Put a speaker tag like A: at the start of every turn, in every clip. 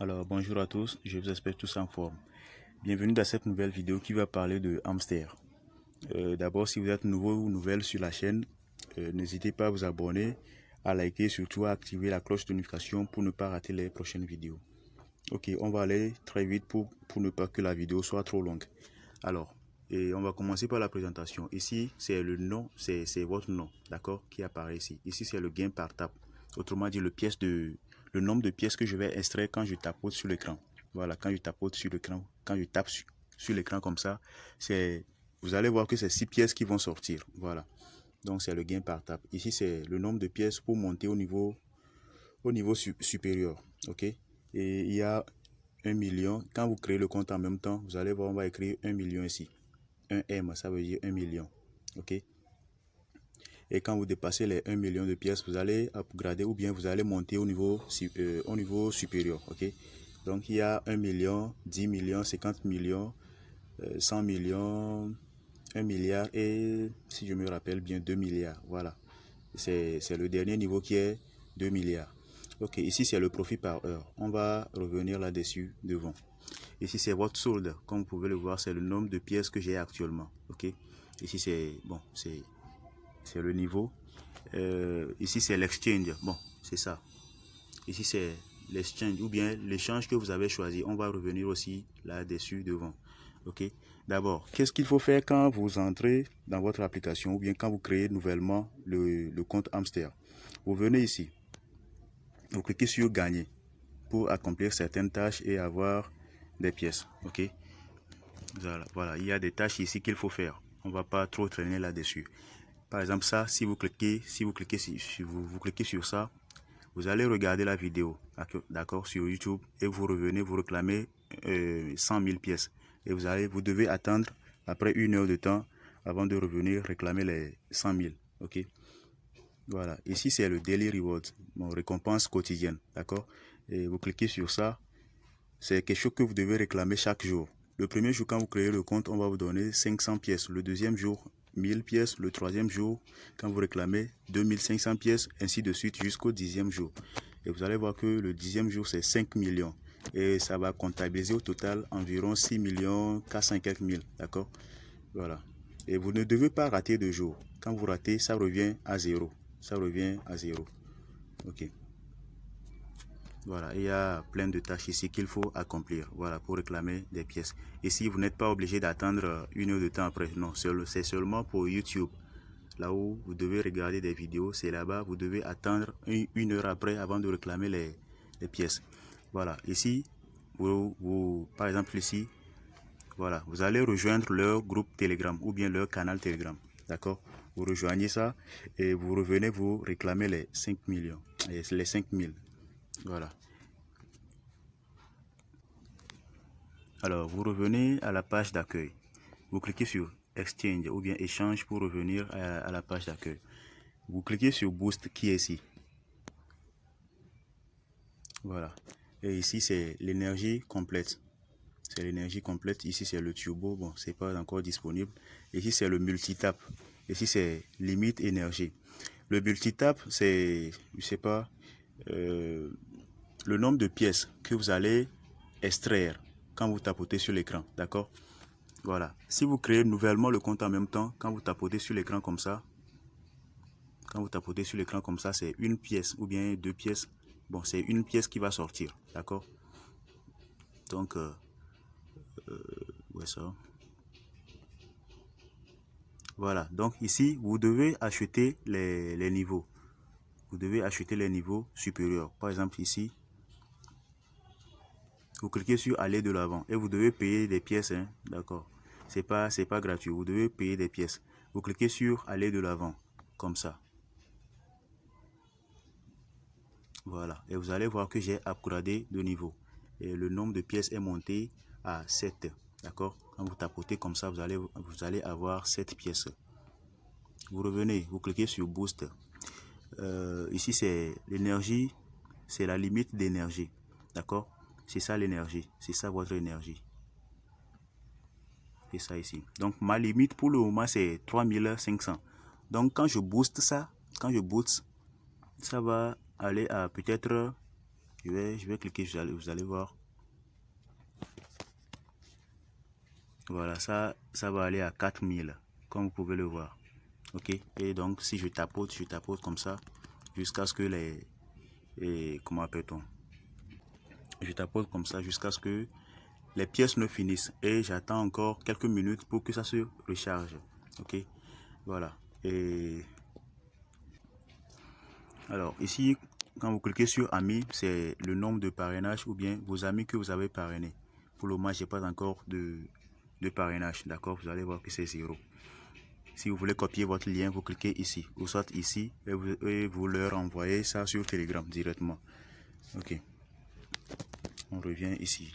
A: Alors bonjour à tous, je vous espère tous en forme. Bienvenue dans cette nouvelle vidéo qui va parler de hamster. D'abord, si vous êtes nouveau ou nouvelle sur la chaîne, n'hésitez pas à vous abonner, à liker et surtout à activer la cloche de notification pour ne pas rater les prochaines vidéos. Ok, on va aller très vite pour ne pas que la vidéo soit trop longue. Alors, on va commencer par la présentation. Ici, c'est le nom, c'est votre nom, d'accord, qui apparaît ici. Ici, c'est le gain par tape. Autrement dit, le nombre de pièces que je vais extraire quand je tapote sur l'écran. Voilà, quand je tapote sur l'écran, quand je tape sur l'écran comme ça, vous allez voir que c'est 6 pièces qui vont sortir. Voilà, donc c'est le gain par tape. Ici, c'est le nombre de pièces pour monter au niveau supérieur. Ok, et il y a 1 million. Quand vous créez le compte en même temps, vous allez voir, on va écrire 1 million ici. 1 M, ça veut dire 1 million. Ok. Et quand vous dépassez les 1 million de pièces, vous allez upgrader ou bien vous allez monter au niveau supérieur. Ok. Donc il y a 1 million, 10 millions, 50 millions, 100 millions, 1 milliard et si je me rappelle bien 2 milliards. Voilà. C'est le dernier niveau qui est 2 milliards. Ok, ici c'est le profit par heure. On va revenir là-dessus devant. Ici c'est votre solde. Comme vous pouvez le voir, c'est le nombre de pièces que j'ai actuellement. Ok. Ici c'est bon, c'est le niveau. Ici c'est l'exchange. Bon, c'est ça. Ici c'est l'exchange ou bien l'échange que vous avez choisi. On va revenir aussi là-dessus devant. Ok. D'abord, qu'est-ce qu'il faut faire quand vous entrez dans votre application ou bien quand vous créez nouvellement le compte hamster? Vous venez ici, vous cliquez sur gagner pour accomplir certaines tâches et avoir des pièces. Ok. Voilà, il y a des tâches ici qu'il faut faire. On va pas trop traîner là-dessus. Par exemple, ça, si vous cliquez vous cliquez sur ça, vous allez regarder la vidéo, d'accord, sur YouTube et vous revenez, vous réclamez 100 000 pièces. Et vous devez attendre après 1 heure de temps avant de revenir réclamer les 100 000. Ok. Voilà, ici c'est le Daily Reward, mon récompense quotidienne, d'accord. Et vous cliquez sur ça, c'est quelque chose que vous devez réclamer chaque jour. Le premier jour, quand vous créez le compte, on va vous donner 500 pièces. Le deuxième jour, 1000 pièces. Le troisième jour, quand vous réclamez 2500 pièces, ainsi de suite jusqu'au 10e jour. Et vous allez voir que le 10e jour, c'est 5 millions. Et ça va comptabiliser au total environ 6 millions 400 et quelques mille. D'accord? Voilà. Et vous ne devez pas rater de jour. Quand vous ratez, ça revient à zéro. Ça revient à zéro. Ok. Voilà, il y a plein de tâches ici qu'il faut accomplir, voilà, pour réclamer des pièces. Ici, vous n'êtes pas obligé d'attendre 1 heure de temps après, non, c'est seulement pour YouTube. Là où vous devez regarder des vidéos, c'est là-bas, vous devez attendre 1 heure après avant de réclamer les pièces. Voilà, ici, par exemple ici, voilà, vous allez rejoindre leur groupe Telegram ou bien leur canal Telegram, d'accord? Vous rejoignez ça et vous revenez vous réclamer les 5 millions, les 5 000, voilà. Alors, vous revenez à la page d'accueil. Vous cliquez sur Exchange ou bien Échange pour revenir à la page d'accueil. Vous cliquez sur Boost qui est ici. Voilà. Et ici, c'est l'énergie complète. C'est l'énergie complète. Ici, c'est le turbo. Bon, c'est pas encore disponible. Ici, c'est le multitap. Ici, c'est limite énergie. Le multitap, c'est, je sais pas, le nombre de pièces que vous allez extraire quand vous tapotez sur l'écran. D'accord? Voilà. Si vous créez nouvellement le compte en même temps, quand vous tapotez sur l'écran comme ça, c'est une pièce ou bien 2 pièces. Bon, c'est une pièce qui va sortir, d'accord? Donc, ouais, ça. Voilà. Donc ici, vous devez acheter les niveaux. Vous devez acheter les niveaux supérieurs. Par exemple ici, vous cliquez sur aller de l'avant et vous devez payer des pièces, hein, d'accord? C'est pas gratuit. Vous devez payer des pièces. Vous cliquez sur aller de l'avant, comme ça. Voilà, et vous allez voir que j'ai upgradé de niveau. Et le nombre de pièces est monté à 7. D'accord? Quand vous tapotez comme ça, vous allez avoir 7 pièces. Vous revenez, vous cliquez sur Boost. Ici, c'est l'énergie, c'est la limite d'énergie. D'accord? C'est ça l'énergie, c'est ça votre énergie. C'est ça ici. Donc, ma limite pour le moment, c'est 3500. Donc, quand je booste ça, ça va aller à peut-être Je vais cliquer, vous allez voir. Voilà, ça va aller à 4000, comme vous pouvez le voir. Ok, et donc si je tapote comme ça, jusqu'à ce que comment appelle-t-on? Je tapote comme ça jusqu'à ce que les pièces ne finissent. Et j'attends encore quelques minutes pour que ça se recharge. Ok, voilà. Et alors ici, quand vous cliquez sur amis, c'est le nombre de parrainages ou bien vos amis que vous avez parrainés. Pour le moment, j'ai pas encore de parrainage. D'accord, vous allez voir que c'est 0. Si vous voulez copier votre lien, vous cliquez ici, ou soit ici, et vous leur envoyez ça sur Telegram directement. Ok, on revient ici.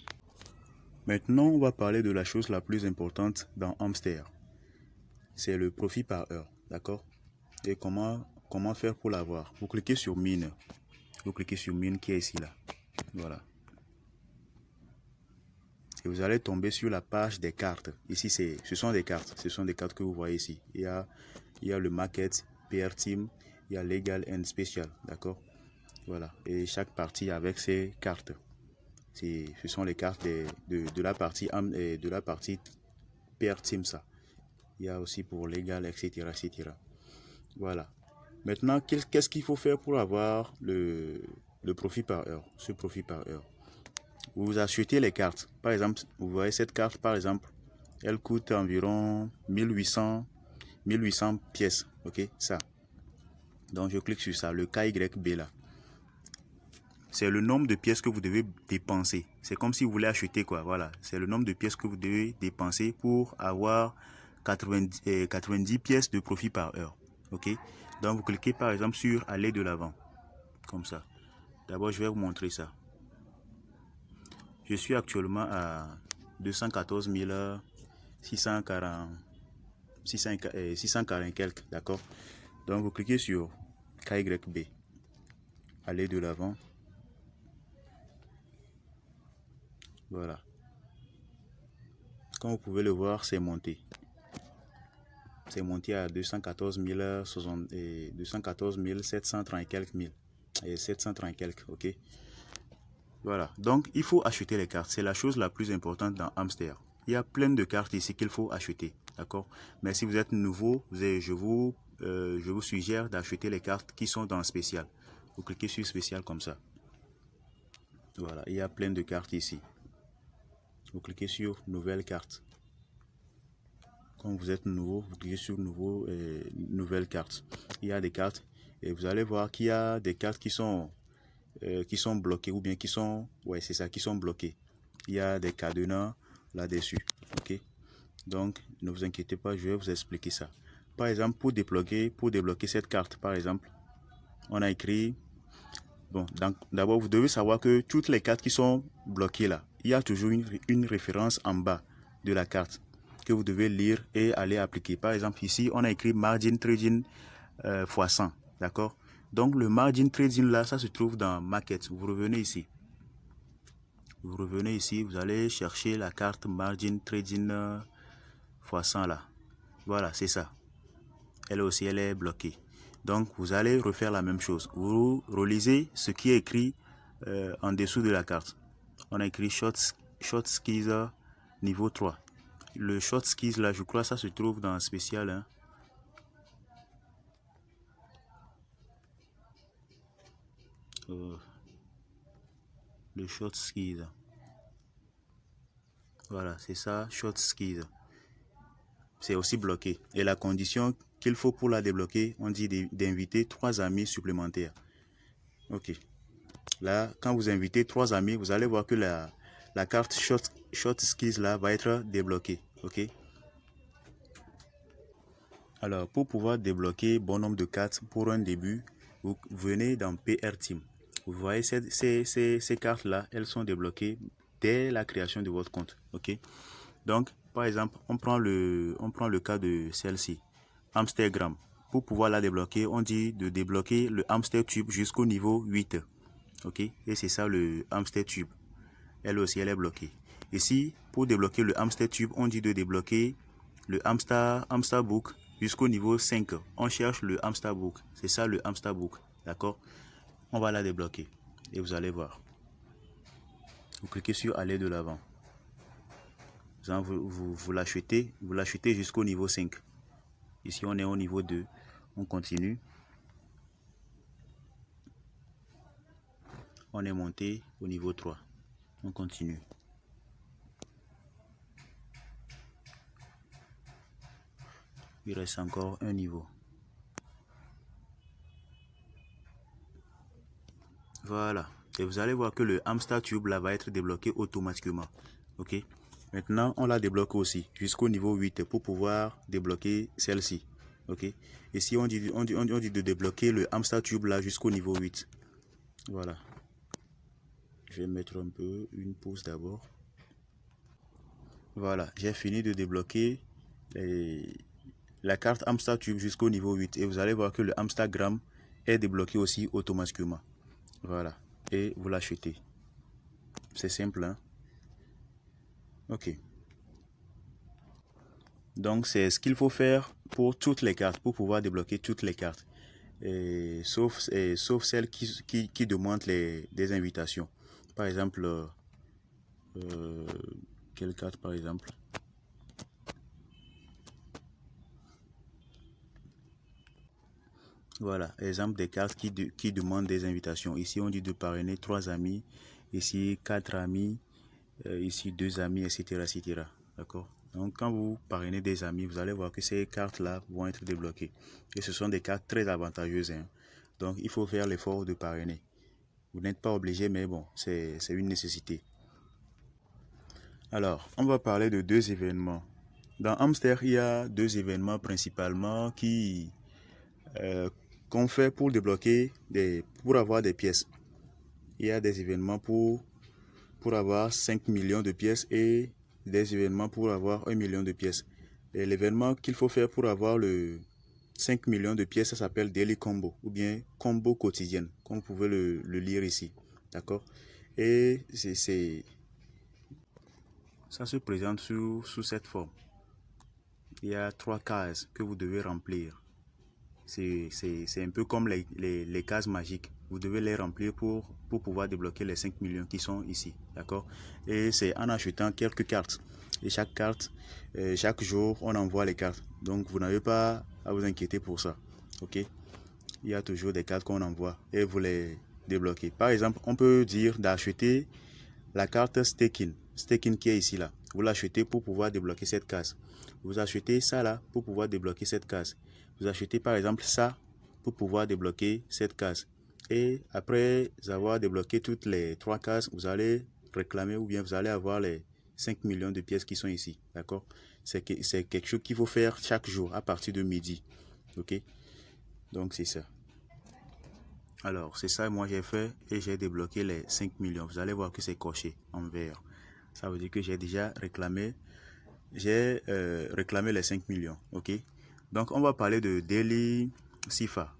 A: Maintenant, on va parler de la chose la plus importante dans Hamster. C'est le profit par heure, d'accord? Et comment faire pour l'avoir? Vous cliquez sur mine. Vous cliquez sur mine qui est ici, là. Voilà. Et vous allez tomber sur la page des cartes. Ici, ce sont des cartes. Ce sont des cartes que vous voyez ici. Il y a le Market, PR Team, il y a Legal and Special, d'accord? Voilà. Et chaque partie avec ses cartes. Ce sont les cartes de la partie PR Team, ça. Il y a aussi pour Legal, etc., etc. Voilà. Maintenant, qu'est-ce qu'il faut faire pour avoir le profit par heure? Ce profit par heure. Vous achetez les cartes. Par exemple, vous voyez cette carte, par exemple, elle coûte environ 1800 pièces. Ok, ça. Donc, je clique sur ça, le KYB là. C'est le nombre de pièces que vous devez dépenser. C'est comme si vous voulez acheter quoi. Voilà. C'est le nombre de pièces que vous devez dépenser pour avoir 90 pièces de profit par heure. Ok. Donc, vous cliquez par exemple sur aller de l'avant. Comme ça. D'abord, je vais vous montrer ça. Je suis actuellement à 214 640 quelques, d'accord? Donc vous cliquez sur KYB, aller de l'avant. Voilà. Comme vous pouvez le voir, c'est monté. C'est monté à 214 730 quelques mille. Et 730 quelques, ok? Voilà. Donc il faut acheter les cartes. C'est la chose la plus importante dans Hamster. Il y a plein de cartes ici qu'il faut acheter, d'accord? Mais si vous êtes nouveau, je vous suggère d'acheter les cartes qui sont dans spécial. Vous cliquez sur spécial comme ça. Voilà, il y a plein de cartes ici. Vous cliquez sur nouvelle carte. Quand vous êtes nouveau, vous cliquez sur nouvelle carte. Il y a des cartes et vous allez voir qu'il y a des cartes qui sont bloquées ou bien qui sont bloquées. Il y a des cadenas là-dessus. Ok. Donc, ne vous inquiétez pas, je vais vous expliquer ça. Par exemple, pour débloquer cette carte, par exemple, on a écrit... Bon, d'abord, vous devez savoir que toutes les cartes qui sont bloquées là, il y a toujours une référence en bas de la carte que vous devez lire et aller appliquer. Par exemple, ici, on a écrit Margin Trading x 100, d'accord? Donc, le Margin Trading là, ça se trouve dans Market. Vous revenez ici. Vous revenez ici, vous allez chercher la carte Margin Trading x 100 là. Voilà, c'est ça. Elle aussi, elle est bloquée. Donc, vous allez refaire la même chose. Vous relisez ce qui est écrit en dessous de la carte. On a écrit Short Skis niveau 3. Le Short Skis, là, je crois ça se trouve dans spécial. Hein. Le Short Skis. Voilà, c'est ça, Short Skis. C'est aussi bloqué. Et la condition qu'il faut pour la débloquer, on dit d'inviter 3 amis supplémentaires. Ok. Là, quand vous invitez 3 amis, vous allez voir que la carte Short Skills là va être débloquée. Ok. Alors, pour pouvoir débloquer bon nombre de cartes pour un début, vous venez dans PR Team. Vous voyez ces cartes là, elles sont débloquées dès la création de votre compte. Ok. Donc, par exemple, on prend le cas de celle-ci, Hamstergram. Pour pouvoir la débloquer, on dit de débloquer le Hamster Tube jusqu'au niveau 8. Ok, et c'est ça le Hamster Tube. Elle aussi, elle est bloquée. Ici, pour débloquer le Hamster Tube, on dit de débloquer le Hamster Book jusqu'au niveau 5. On cherche le Hamster Book. C'est ça le Hamster Book. D'accord? On va la débloquer. Et vous allez voir. Vous cliquez sur aller de l'avant. Vous l'achetez jusqu'au niveau 5. Ici, on est au niveau 2. On continue. On est monté au niveau 3. On continue. Il reste encore un niveau. Voilà. Et vous allez voir que le hamster tube là va être débloqué automatiquement. Ok. Maintenant, on la débloque aussi jusqu'au niveau 8 pour pouvoir débloquer celle-ci. Ok. Ici, on dit de débloquer le hamster tube là jusqu'au niveau 8. Voilà. Je vais mettre un peu une pause d'abord. Voilà. J'ai fini de débloquer la carte hamster tube jusqu'au niveau 8. Et vous allez voir que le hamstergram est débloqué aussi automatiquement. Voilà. Et vous l'achetez. C'est simple, hein? Ok. Donc, c'est ce qu'il faut faire pour toutes les cartes, pour pouvoir débloquer toutes les cartes. Sauf celles qui demandent des invitations. Par exemple, quelle carte par exemple? Voilà, exemple des cartes qui demandent des invitations. Ici, on dit de parrainer 3 amis. Ici, 4 amis. Ici, 2 amis, etc. etc. D'accord? Donc, quand vous parrainez des amis, vous allez voir que ces cartes-là vont être débloquées. Et ce sont des cartes très avantageuses, hein. Donc, il faut faire l'effort de parrainer. Vous n'êtes pas obligé, mais bon, c'est une nécessité. Alors, on va parler de 2 événements. Dans Hamster, il y a 2 événements principalement qu'on fait pour débloquer, pour avoir des pièces. Il y a des événements pour avoir 5 millions de pièces et des événements pour avoir 1 million de pièces. Et l'événement qu'il faut faire pour avoir le 5 millions de pièces, ça s'appelle Daily Combo ou bien Combo quotidienne, comme vous pouvez le lire ici. D'accord? Et ça se présente sous cette forme. Il y a 3 cases que vous devez remplir. C'est un peu comme les cases magiques. Vous devez les remplir pour pouvoir débloquer les 5 millions qui sont ici. D'accord? Et c'est en achetant quelques cartes. Et chaque carte, chaque jour, on envoie les cartes. Donc, vous n'avez pas à vous inquiéter pour ça. Ok? Il y a toujours des cartes qu'on envoie et vous les débloquez. Par exemple, on peut dire d'acheter la carte Staking. Staking qui est ici là. Vous l'achetez pour pouvoir débloquer cette case. Vous achetez ça là pour pouvoir débloquer cette case. Vous achetez par exemple ça pour pouvoir débloquer cette case. Et après avoir débloqué toutes les 3 cases, vous allez réclamer ou bien vous allez avoir les 5 millions de pièces qui sont ici. D'accord? C'est quelque chose qu'il faut faire chaque jour à partir de midi. Ok? Donc c'est ça. Alors, c'est ça, moi j'ai fait et j'ai débloqué les 5 millions. Vous allez voir que c'est coché en vert. Ça veut dire que j'ai déjà réclamé, réclamé les 5 millions. Ok. Donc, on va parler de Daily Sifa.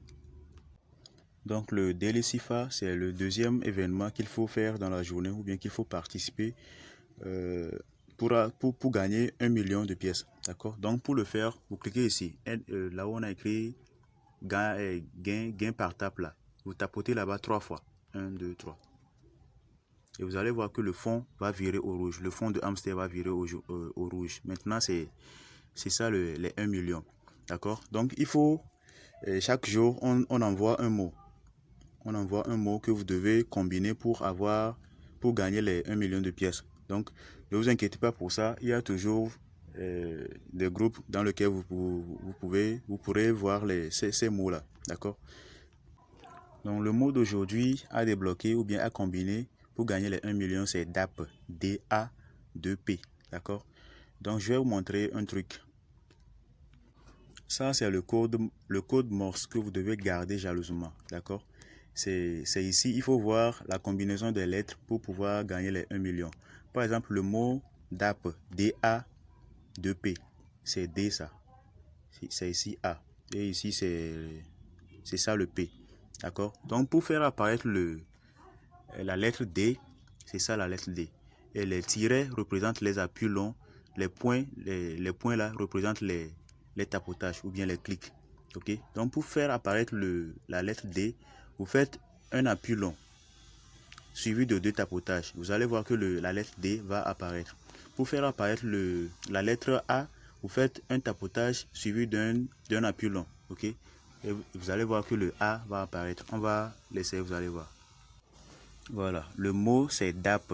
A: Donc, le Daily Sifa, c'est le deuxième événement qu'il faut faire dans la journée ou bien qu'il faut participer pour gagner 1 million de pièces. D'accord. Donc, pour le faire, vous cliquez ici. Là où on a écrit gain par tape là. Vous tapotez là-bas 3 fois. 1, 2, 3. Et vous allez voir que le fond va virer au rouge. Le fond de hamster va virer au rouge. Maintenant, c'est ça les 1 million. D'accord? Donc, il faut, chaque jour, on envoie un mot. On envoie un mot que vous devez combiner pour gagner les 1 million de pièces. Donc, ne vous inquiétez pas pour ça. Il y a toujours des groupes dans lesquels vous pourrez voir ces mots-là. D'accord? Donc, le mot d'aujourd'hui à débloquer ou bien à combiner pour gagner les 1 million, c'est DAP. D-A-2-P. D'accord? Donc, je vais vous montrer un truc. Ça, c'est le code Morse que vous devez garder jalousement. D'accord? C'est ici, il faut voir la combinaison des lettres pour pouvoir gagner les 1 million. Par exemple, le mot DAP, D-A-2-P, c'est D ça. C'est ici A. Et ici, c'est ça le P. D'accord? Donc, pour faire apparaître la lettre D, c'est ça la lettre D. Et les tirets représentent les appuis longs. Les points là représentent les tapotages ou bien les clics. Ok? Donc, pour faire apparaître la lettre D, vous faites un appui long. suivi de 2 tapotages. Vous allez voir que la lettre D va apparaître. Pour faire apparaître la lettre A, vous faites un tapotage suivi d'un appui long. Ok? Et vous allez voir que le A va apparaître. On va l'essayer, vous allez voir. Voilà, le mot c'est DAP.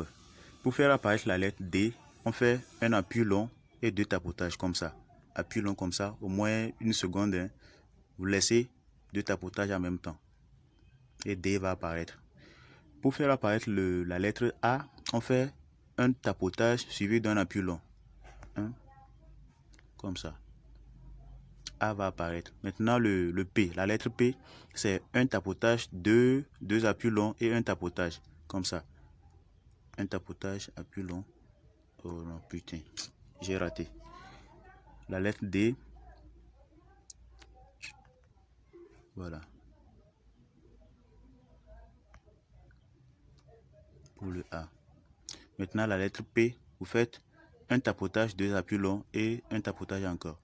A: Pour faire apparaître la lettre D, on fait un appui long et 2 tapotages comme ça. Appui long comme ça, au moins 1 seconde. Hein. Vous laissez 2 tapotages en même temps. Et D va apparaître. Pour faire apparaître la lettre A, on fait un tapotage suivi d'un appui long. Hein? Comme ça. A va apparaître. Maintenant, le P, la lettre P, c'est un tapotage, deux appuis longs et un tapotage. Comme ça. Un tapotage, appui long. Oh non, putain. J'ai raté. La lettre D. Voilà. Pour le A. Maintenant, la lettre P, vous faites un tapotage, 2 appuis longs et un tapotage encore.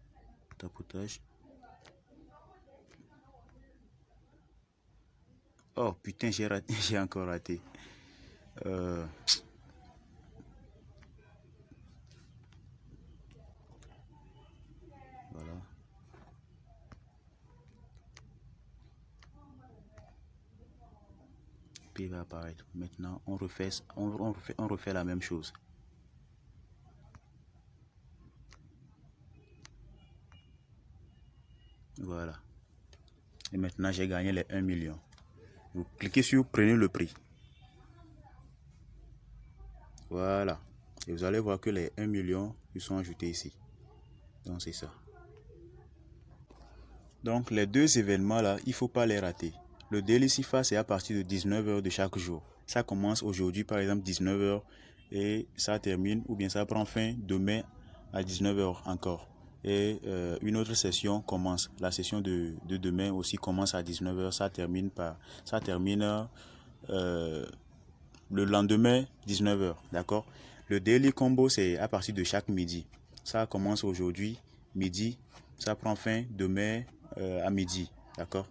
A: Tapotage. Oh putain, j'ai raté, j'ai encore raté. Voilà. P va apparaître. Maintenant, on refait la même chose. Voilà. Et maintenant, j'ai gagné les 1 million. Vous cliquez sur prenez le prix. Voilà. Et vous allez voir que les 1 million ils sont ajoutés ici. Donc, c'est ça. Donc, les 2 événements là, il ne faut pas les rater. Le Daily Sifa, c'est à partir de 19 h de chaque jour. Ça commence aujourd'hui, par exemple, 19 h et ça termine, ou bien ça prend fin demain à 19 h encore. Et une autre session commence. La session de demain aussi commence à 19 h. Ça termine le lendemain 19 h. D'accord? Le Daily Combo, c'est à partir de chaque midi. Ça commence aujourd'hui, midi. Ça prend fin demain à midi. D'accord?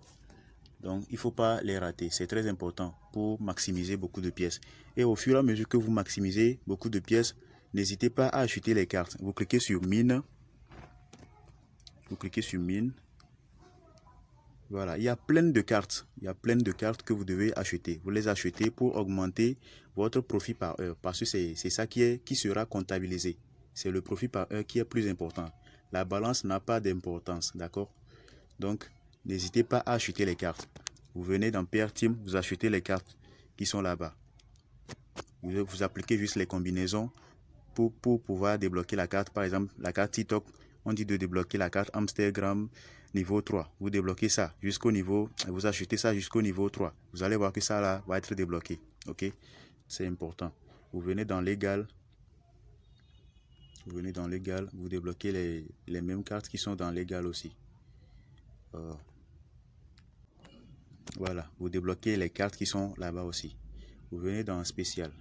A: Donc, il ne faut pas les rater. C'est très important pour maximiser beaucoup de pièces. Et au fur et à mesure que vous maximisez beaucoup de pièces, n'hésitez pas à acheter les cartes. Vous cliquez sur mine. Vous cliquez sur mine. Voilà, il y a plein de cartes. Il y a plein de cartes que vous devez acheter. Vous les achetez pour augmenter votre profit par heure. Parce que c'est ça qui sera comptabilisé. C'est le profit par heure qui est plus important. La balance n'a pas d'importance. D'accord? Donc, n'hésitez pas à acheter les cartes. Vous venez dans PR Team, vous achetez les cartes qui sont là-bas. Vous appliquez juste les combinaisons pour pouvoir débloquer la carte. Par exemple, la carte TikTok, on dit de débloquer la carte Amsterdam niveau 3. Vous débloquez ça jusqu'au niveau, vous achetez ça jusqu'au niveau 3. Vous allez voir que ça là va être débloqué. Ok? C'est important. Vous venez dans légal. Vous venez dans légal, vous débloquez les mêmes cartes qui sont dans légal aussi. Voilà, vous débloquez les cartes qui sont là-bas aussi. Vous venez dans spécial.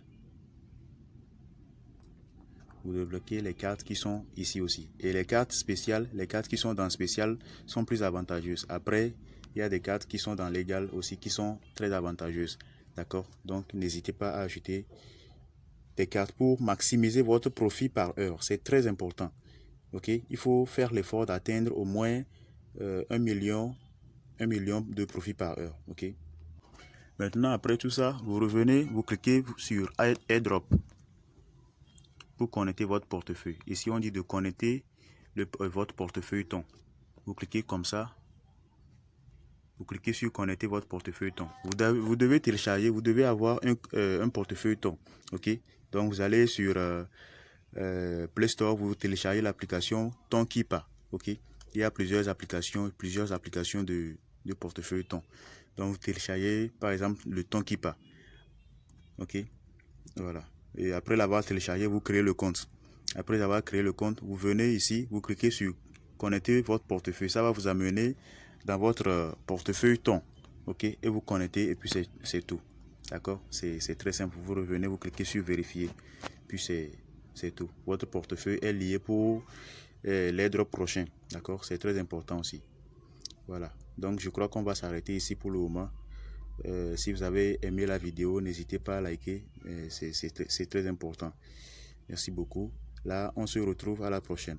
A: Vous débloquez les cartes qui sont ici aussi. Et les cartes spéciales, les cartes qui sont dans spécial sont plus avantageuses. Après, il y a des cartes qui sont dans légal aussi qui sont très avantageuses. D'accord? Donc, n'hésitez pas à acheter des cartes pour maximiser votre profit par heure. C'est très important. Ok? Il faut faire l'effort d'atteindre au moins 1 million de profit par heure. Ok? Maintenant, après tout ça, vous revenez, vous cliquez sur AirDrop pour connecter votre portefeuille. Ici, on dit de connecter votre portefeuille ton. Vous cliquez comme ça. Vous cliquez sur connecter votre portefeuille ton. Vous devez télécharger, vous devez avoir un portefeuille ton. Ok? Donc, vous allez sur Play Store, vous téléchargez l'application Tonkeeper. Ok? Il y a plusieurs applications de portefeuille ton. Donc, vous téléchargez par exemple le Tonkeeper. Ok? Voilà. Et après l'avoir téléchargé, vous créez le compte. Après avoir créé le compte, vous venez ici, vous cliquez sur connecter votre portefeuille. Ça va vous amener dans votre portefeuille ton. Ok? Et vous connectez et puis c'est tout. D'accord? C'est très simple. Vous revenez, vous cliquez sur vérifier. Puis c'est tout. Votre portefeuille est lié pour l'airdrop prochain. D'accord? C'est très important aussi. Voilà. Donc je crois qu'on va s'arrêter ici pour le moment. Si vous avez aimé la vidéo, n'hésitez pas à liker, c'est très important. Merci beaucoup. Là, on se retrouve à la prochaine.